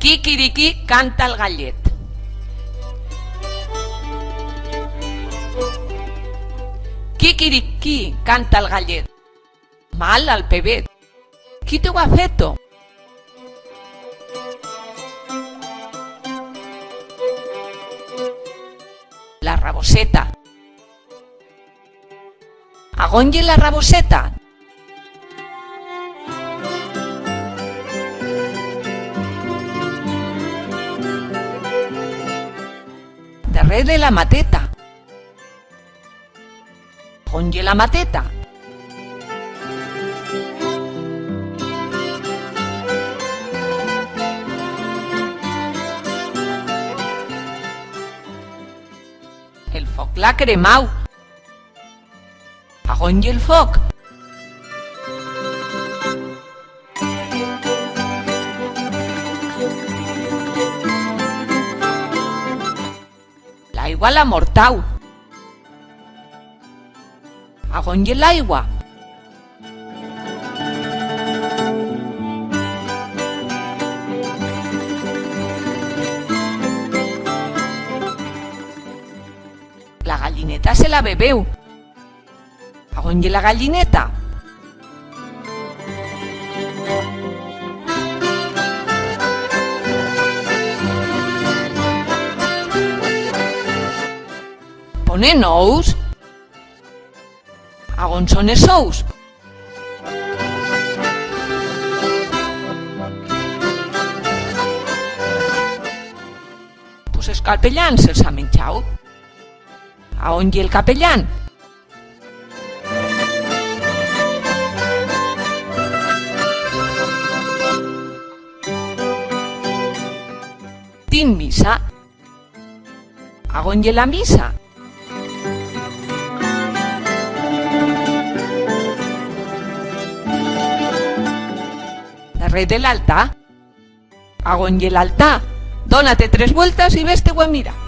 Kikiriki canta el gallet. Kikiriki canta el gallet. Mal al pebet. Qui t'ho ha fet? La raboseta. Agonye la raboseta. Darrere de la mateta. Agonye la mateta. El foc l'ha cremau. Agonye el foc. L'aigua l'ha mortau. Agonye l'aigua. La gallineta se la bebeu. Agonye la gallineta. Pone nous. Agon són els ous. Pues els capellans se'ls ha menjat. Agon hi el capellan? Tin missa. Agon hi la missa? Darrere de l'altar. Agon hi l'altar? Dónate 3 vueltas y ves-te-ho a mirar.